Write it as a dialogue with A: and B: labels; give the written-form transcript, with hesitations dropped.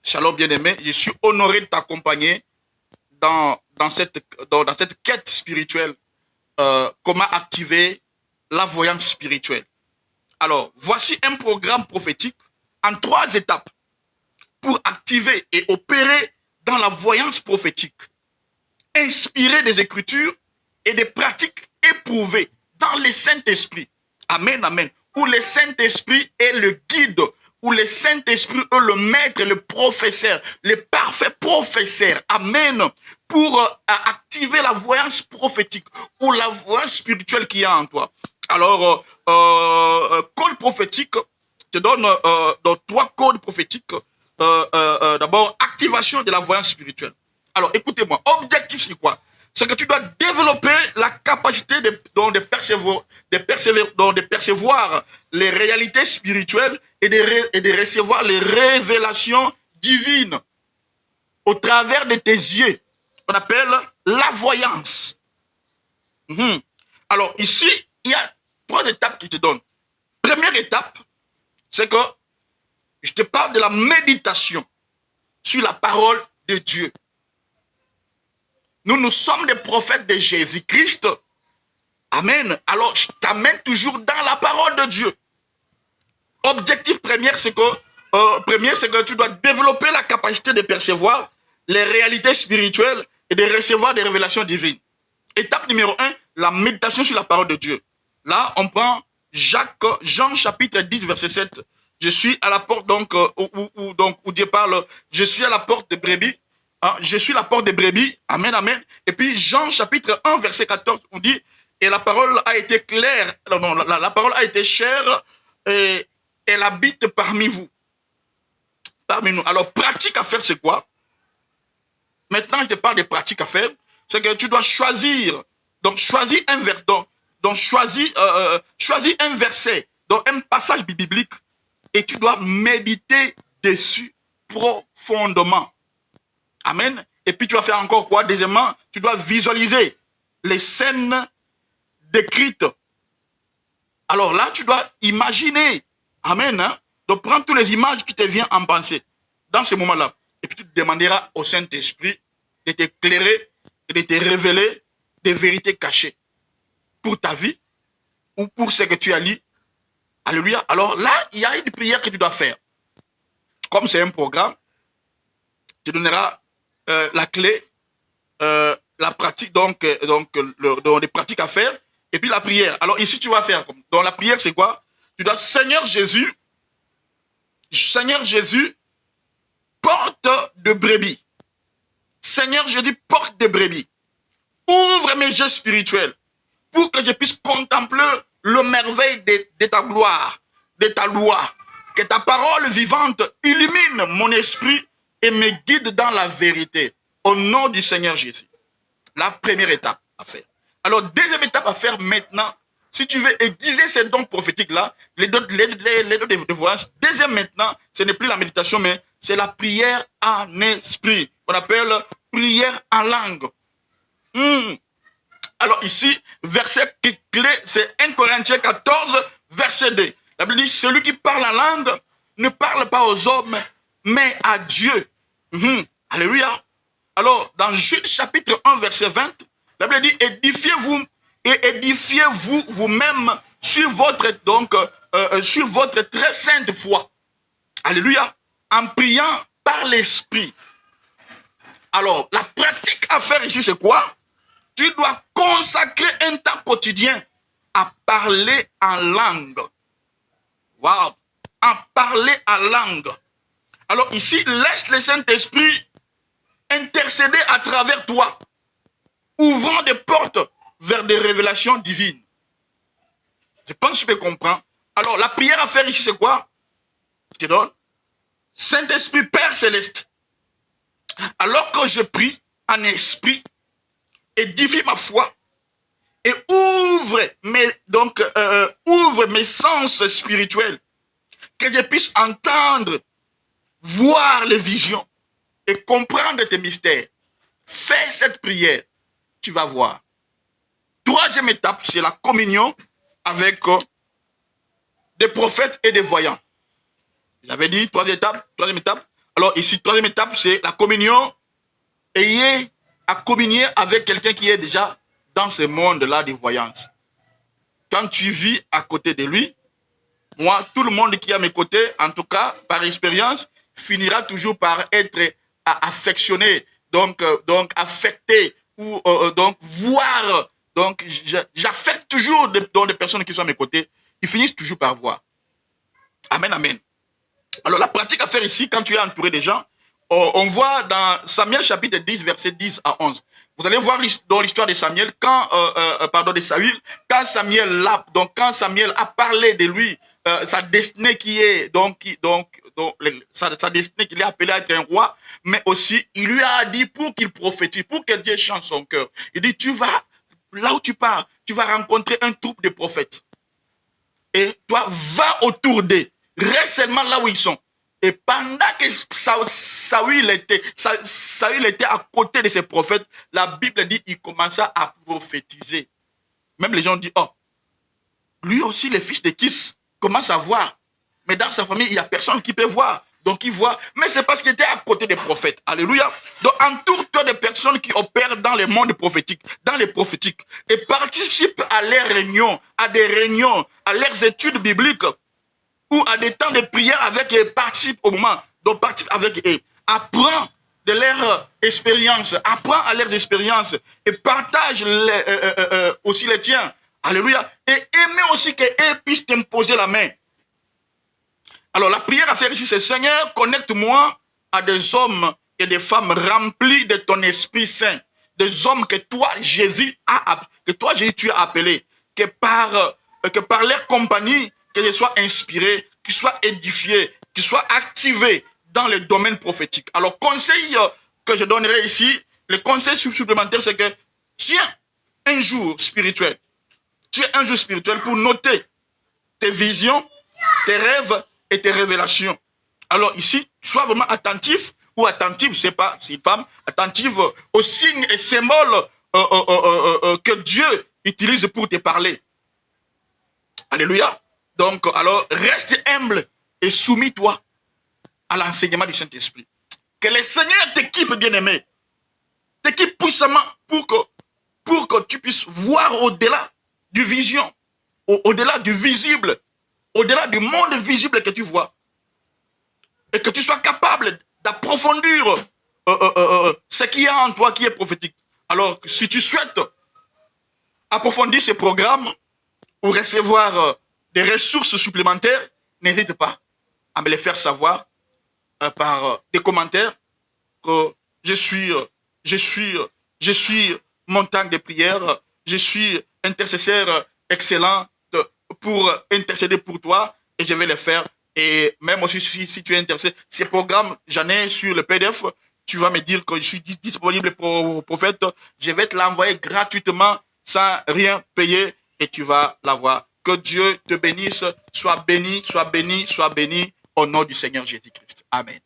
A: Shalom bien-aimé, je suis honoré de t'accompagner dans cette quête spirituelle. Comment activer la voyance spirituelle. Alors, voici un programme prophétique en 3 étapes pour activer et opérer dans la voyance prophétique, inspiré des Écritures et des pratiques éprouvées dans le Saint-Esprit. Amen, amen. Où le Saint-Esprit est le guide, où le Saint-Esprit est le maître, le professeur, le parfait professeur. Amen. Pour activer la voyance prophétique ou la voyance spirituelle qu'il y a en toi. Alors, code prophétique, je te donne dans 3 codes prophétiques. D'abord, activation de la voyance spirituelle. Alors, écoutez-moi, objectif c'est quoi? C'est que tu dois développer la capacité de percevoir les réalités spirituelles et de recevoir les révélations divines au travers de tes yeux. On appelle la voyance. Alors, ici, il y a 3 étapes qui te donnent. Première étape, c'est que je te parle de la méditation sur la parole de Dieu. Nous sommes des prophètes de Jésus-Christ. Amen. Alors, je t'amène toujours dans la parole de Dieu. Objectif premier, c'est que tu dois développer la capacité de percevoir les réalités spirituelles et de recevoir des révélations divines. Étape numéro 1, la méditation sur la parole de Dieu. Là, on prend Jean chapitre 10, verset 7. Je suis à la porte, où Dieu parle, je suis à la porte des brebis. Hein, je suis la porte des brebis. Amen, amen. Et puis, Jean chapitre 1, verset 14, on dit, et la parole a été claire, non, la parole a été chère, et elle habite parmi vous. Parmi nous. Alors, pratique à faire, c'est quoi? Maintenant, je te parle des pratiques à faire. C'est que tu dois choisir. Donc, choisis un verset. Donc choisis un verset, donc un passage biblique, et tu dois méditer dessus profondément. Amen. Et puis tu vas faire encore quoi? Deuxièmement, tu dois visualiser les scènes décrites. Alors là, tu dois imaginer. Amen. Hein? Donc prends toutes les images qui te viennent en pensée dans ce moment-là. Et puis tu te demanderas au Saint-Esprit de t'éclairer et de te révéler des vérités cachées pour ta vie ou pour ce que tu as lu. Alléluia. Alors là, il y a une prière que tu dois faire. Comme c'est un programme, tu donneras la clé, la pratique, donc les pratiques à faire, et puis la prière. Alors ici, tu vas faire. Dans la prière, c'est quoi? Tu dois, Seigneur Jésus, porte de brebis. Seigneur Jésus, porte de brebis. Ouvre mes yeux spirituels pour que je puisse contempler le merveille de ta gloire, de ta loi. Que ta parole vivante illumine mon esprit et me guide dans la vérité. Au nom du Seigneur Jésus. La première étape à faire. Alors, deuxième étape à faire maintenant, si tu veux aiguiser ces dons prophétiques-là, les dons de voyance, deuxième maintenant, ce n'est plus la méditation, mais c'est la prière en esprit. On appelle prière en langue. Alors ici, verset clé, c'est 1 Corinthiens 14, verset 2. La Bible dit, celui qui parle en langue ne parle pas aux hommes, mais à Dieu. Alléluia. Alors, dans Jude chapitre 1, verset 20, la Bible dit, édifiez-vous vous-même sur votre très sainte foi. Alléluia. En priant par l'esprit. Alors, la pratique à faire ici, c'est quoi? Tu dois consacrer un temps quotidien à parler en langue. Wow! À parler en langue. Alors ici, laisse le Saint-Esprit intercéder à travers toi, ouvrant des portes vers des révélations divines. Je pense que tu peux comprendre. Alors, la prière à faire ici, c'est quoi? Je te donne. Saint-Esprit, Père Céleste, alors que je prie en esprit, édifie ma foi et ouvre mes sens spirituels, que je puisse entendre, voir les visions et comprendre tes mystères. Fais cette prière, tu vas voir. Troisième étape, c'est la communion avec des prophètes et des voyants. J'avais dit troisième étape, Alors ici, troisième étape, c'est la communion. Ayez à communier avec quelqu'un qui est déjà dans ce monde-là de voyance. Quand tu vis à côté de lui, moi, tout le monde qui est à mes côtés, en tout cas, par expérience, finira toujours par être affectionné, donc affecté, ou donc voir. Donc, j'affecte toujours des personnes qui sont à mes côtés. Ils finissent toujours par voir. Amen, amen. Alors, la pratique à faire ici, quand tu es entouré des gens, on voit dans Samuel chapitre 10, verset 10 à 11. Vous allez voir dans l'histoire de Samuel, de Saül, quand Samuel a parlé de lui, sa destinée qui est, sa destinée qu'il est appelé à être un roi, mais aussi, il lui a dit pour qu'il prophétise, pour que Dieu change son cœur. Il dit, là où tu pars, tu vas rencontrer un troupe de prophètes. Et toi, va autour d'eux. Reste seulement là où ils sont. Et pendant que Saül était à côté de ces prophètes, la Bible dit qu'il commença à prophétiser. Même les gens disent, oh, lui aussi, le fils de Kis commence à voir. Mais dans sa famille, il n'y a personne qui peut voir. Donc il voit. Mais c'est parce qu'il était à côté des prophètes. Alléluia. Donc entoure-toi de personnes qui opèrent dans le monde prophétique, dans les prophétiques. Et participe à leurs réunions, à leurs études bibliques, ou à des temps de prière avec eux, participe au moment, donc participe avec eux. Apprends de leur expérience, apprends à leurs expériences et partage aussi les tiens. Alléluia. Et aimez aussi qu'eux puissent t'imposer la main. Alors la prière à faire ici, c'est Seigneur, connecte-moi à des hommes et des femmes remplis de ton Esprit Saint. Des hommes que toi, Jésus, tu as appelés. Que par leur compagnie, que je sois inspiré, qu'ils soient édifiés, qu'ils soient activés dans le domaine prophétique. Alors, conseil que je donnerai ici, le conseil supplémentaire, c'est que tiens un jour spirituel. Tiens un jour spirituel pour noter tes visions, tes rêves et tes révélations. Alors ici, sois vraiment attentif ou attentive, je ne sais pas si femme, attentive aux signes et symboles que Dieu utilise pour te parler. Alléluia. Donc, alors, reste humble et soumis-toi à l'enseignement du Saint-Esprit. Que le Seigneur t'équipe, bien-aimé. T'équipe puissamment pour que tu puisses voir au-delà du vision, au-delà du visible, au-delà du monde visible que tu vois. Et que tu sois capable d'approfondir ce qu'il y a en toi qui est prophétique. Alors, si tu souhaites approfondir ce programme ou recevoir des ressources supplémentaires, n'hésite pas à me les faire savoir par des commentaires que je suis montagne de prière, je suis intercesseur excellent pour intercéder pour toi et je vais le faire. Et même aussi si tu es intéressé, ces programmes, j'en ai sur le PDF, tu vas me dire que je suis disponible pour prophète, je vais te l'envoyer gratuitement sans rien payer et tu vas l'avoir. Que Dieu te bénisse, sois béni, sois béni, sois béni au nom du Seigneur Jésus-Christ. Amen.